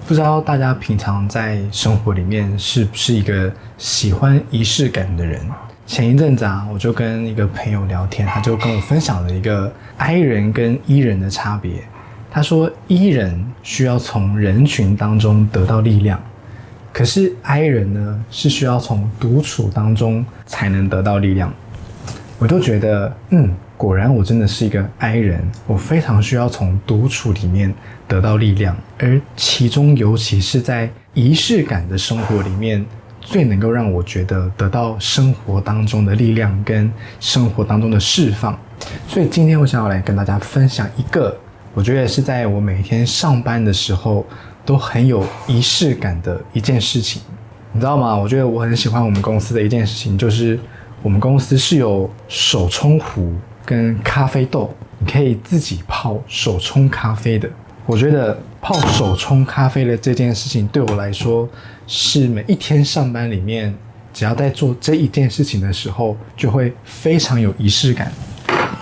不知道大家平常在生活里面是不是一个喜欢仪式感的人？前一阵子啊，我就跟一个朋友聊天，他就跟我分享了一个 I 人跟 E 人的差别。他说 E 人需要从人群当中得到力量，可是 I 人呢是需要从独处当中才能得到力量。我就觉得果然我真的是一个 I 人，我非常需要从独处里面得到力量，而其中尤其是在仪式感的生活里面，最能够让我觉得得到生活当中的力量跟生活当中的释放。所以今天我想要来跟大家分享一个我觉得是在我每天上班的时候都很有仪式感的一件事情。你知道吗？我觉得我很喜欢我们公司的一件事情，就是我们公司是有手冲壶跟咖啡豆，你可以自己泡手冲咖啡的。我觉得泡手冲咖啡的这件事情对我来说，是每一天上班里面只要在做这一件事情的时候，就会非常有仪式感。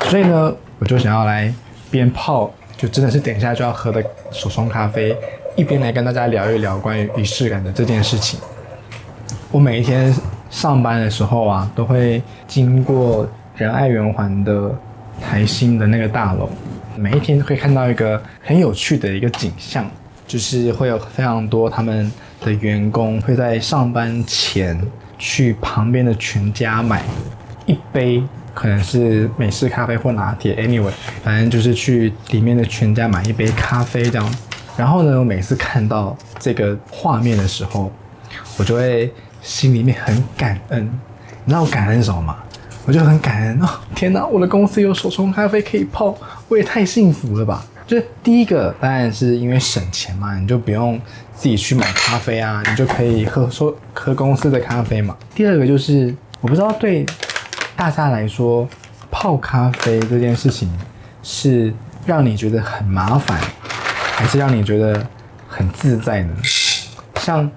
所以呢，我就想要来边泡，就真的是等一下就要喝的手冲咖啡，一边来跟大家聊一聊关于仪式感的这件事情。我每一天上班的时候啊，都会经过仁爱圆环的台新的那个大楼，每一天会看到一个很有趣的一个景象，就是会有非常多他们的员工会在上班前去旁边的全家买一杯，可能是美式咖啡或拿铁 anyway， 反正就是去里面的全家买一杯咖啡这样。然后呢，我每次看到这个画面的时候，我就会心里面很感恩。你知道我感恩什么吗？我就很感恩天哪，我的公司有手冲咖啡可以泡，我也太幸福了吧。就是第一个当然是因为省钱嘛，你就不用自己去买咖啡啊，你就可以喝公司的咖啡嘛。第二个就是我不知道对大家来说，泡咖啡这件事情是让你觉得很麻烦，还是让你觉得很自在呢？像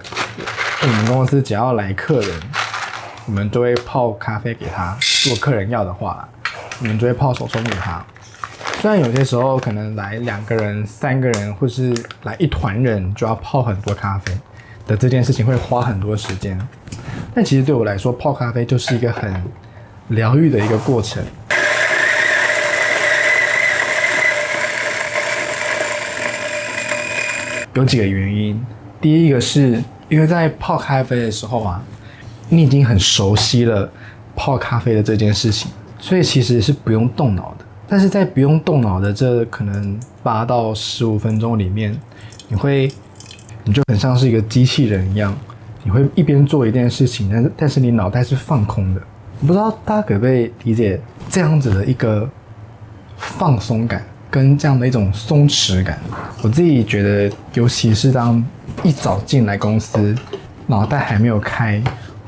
我们公司只要来客人，我们就会泡咖啡给他，如果客人要的话，我们就会泡手冲给他。虽然有些时候可能来2个人、3个人，或是来一团人就要泡很多咖啡的这件事情会花很多时间，但其实对我来说，泡咖啡就是一个很疗愈的一个过程。有几个原因，第一个是因为在泡咖啡的时候啊，你已经很熟悉了泡咖啡的这件事情，所以其实是不用动脑的。但是在不用动脑的这可能8到15分钟里面，你就很像是一个机器人一样，你会一边做一件事情，但是你脑袋是放空的。我不知道大家可不可以理解这样子的一个放松感跟这样的一种松弛感。我自己觉得，尤其是当一早进来公司，脑袋还没有开，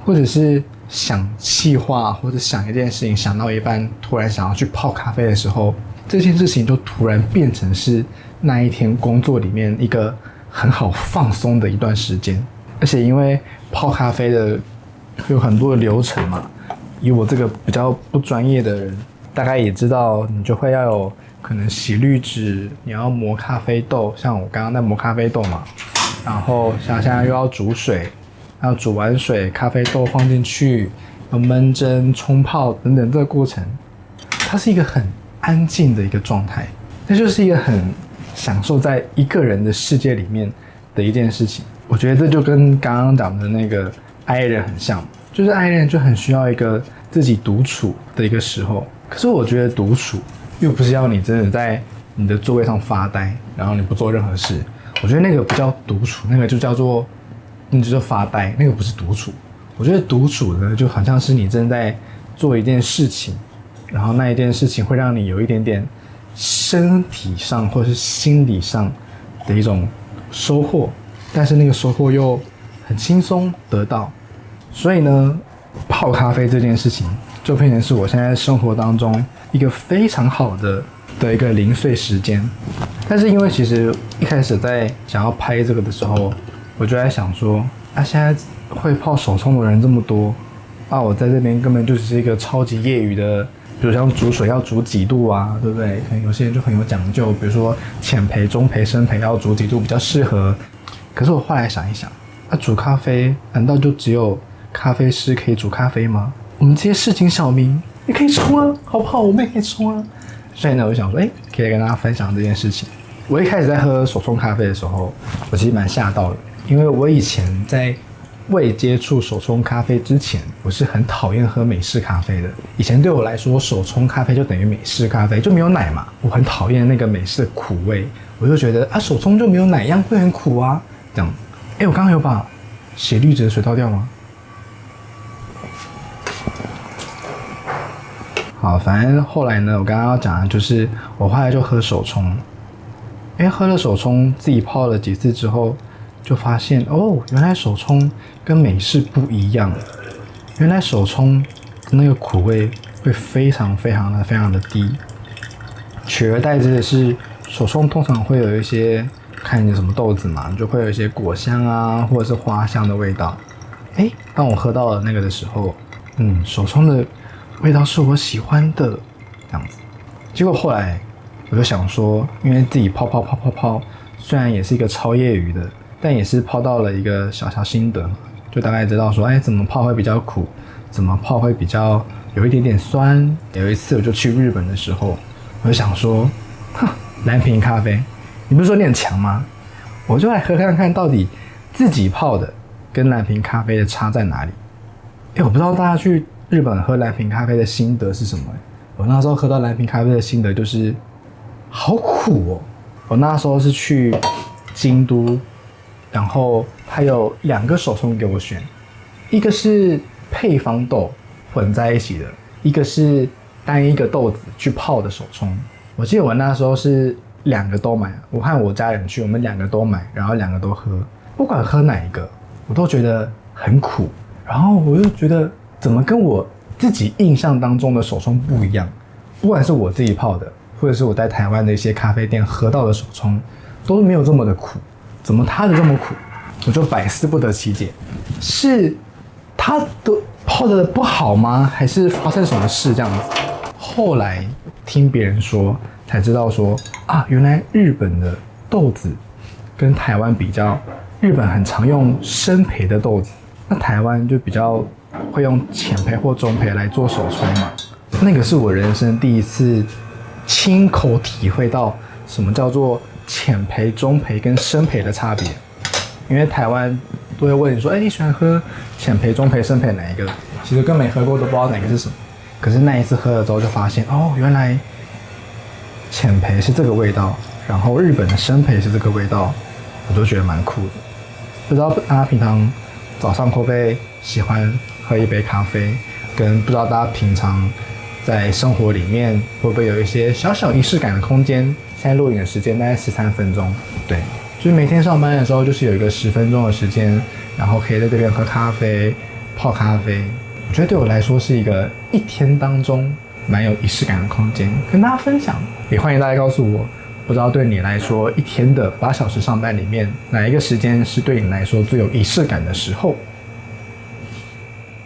或者是想企划或者想一件事情想到一半，突然想要去泡咖啡的时候，这件事情就突然变成是那一天工作里面一个很好放松的一段时间。而且因为泡咖啡的有很多的流程嘛，以我这个比较不专业的人，大概也知道，你就会要有可能洗滤纸，你要磨咖啡豆，像我刚刚在磨咖啡豆嘛，然后像现在又要煮水，要煮完水，咖啡豆放进去，有焖蒸、冲泡等等，这个过程，它是一个很安静的一个状态，那就是一个很享受在一个人的世界里面的一件事情。我觉得这就跟刚刚讲的那个 I 人很像，就是 I 人就很需要一个自己独处的一个时候。可是我觉得独处又不是要你真的在你的座位上发呆，然后你不做任何事。我觉得那个不叫独处，那个就叫做发呆，那个不是独处。我觉得独处呢，就好像是你正在做一件事情，然后那一件事情会让你有一点点身体上或是心理上的一种收获，但是那个收获又很轻松得到。所以呢，泡咖啡这件事情就变成是我现在生活当中一个非常好的一个零碎时间。但是因为其实一开始在想要拍这个的时候，我就在想说现在会泡手冲的人这么多我在这边根本就是一个超级业余的，比如像煮水要煮几度啊，对不对？可能有些人就很有讲究，比如说浅焙、中焙、深焙要煮几度比较适合。可是我后来想一想，煮咖啡难道就只有咖啡师可以煮咖啡吗？我们这些市井小民也可以冲啊，好不好？我们也可以冲啊。所以呢，我就想说，可以跟大家分享这件事情。我一开始在喝手冲咖啡的时候，我其实蛮吓到的，因为我以前在未接触手冲咖啡之前，我是很讨厌喝美式咖啡的。以前对我来说，手冲咖啡就等于美式咖啡，就没有奶嘛。我很讨厌那个美式的苦味，我就觉得手冲就没有奶一样会很苦啊。这样，我刚刚有把血滤纸的水倒掉吗？好，反正后来呢，我刚刚要讲的就是我后来就喝手冲，喝了手冲自己泡了几次之后，就发现原来手冲跟美式不一样，原来手冲那个苦味会非常的低，取而代之的是手冲通常会有一些看你什么豆子嘛，就会有一些果香啊或者是花香的味道。当我喝到了那个的时候，手冲的味道是我喜欢的这样子。结果后来我就想说，因为自己泡，虽然也是一个超业余的，但也是泡到了一个小心得，就大概知道说，怎么泡会比较苦，怎么泡会比较有一点点酸。有一次我就去日本的时候，我就想说，蓝瓶咖啡，你不是说你很强吗？我就来喝看看到底自己泡的跟蓝瓶咖啡的差在哪里。我不知道大家去日本喝蓝瓶咖啡的心得是什么。我那时候喝到蓝瓶咖啡的心得就是好苦哦。我那时候是去京都，然后它有2个手冲给我选，一个是配方豆混在一起的，一个是单一个豆子去泡的手冲。我记得我那时候是2个都买，我和我家人去，我们2个都买，然后2个都喝。不管喝哪一个，我都觉得很苦，然后我就觉得怎么跟我自己印象当中的手冲不一样。不管是我自己泡的，或者是我在台湾的一些咖啡店喝到的手冲，都没有这么的苦。怎么它的这么苦？我就百思不得其解。是它的泡的不好吗？还是发生什么事这样子？后来听别人说才知道说原来日本的豆子跟台湾比较，日本很常用深焙的豆子，那台湾就比较会用浅焙或中焙来做手冲嘛。那个是我人生第一次亲口体会到什么叫做浅焙、中焙跟深焙的差别。因为台湾都会问你说，你喜欢喝浅焙、中焙、深焙哪一个？其实跟没喝过都不知道哪个是什么。可是那一次喝了之后就发现，原来浅焙是这个味道，然后日本的深焙是这个味道，我都觉得蛮酷的。不知道大家平常早上会不会喜欢喝一杯咖啡，跟不知道大家平常在生活里面会不会有一些小小仪式感的空间。现在录影的时间大概13分钟，对，就是每天上班的时候就是有一个10分钟的时间，然后可以在这边喝咖啡、泡咖啡。我觉得对我来说是一个一天当中蛮有仪式感的空间，跟大家分享。也欢迎大家告诉我，不知道对你来说一天的8小时上班里面，哪一个时间是对你来说最有仪式感的时候。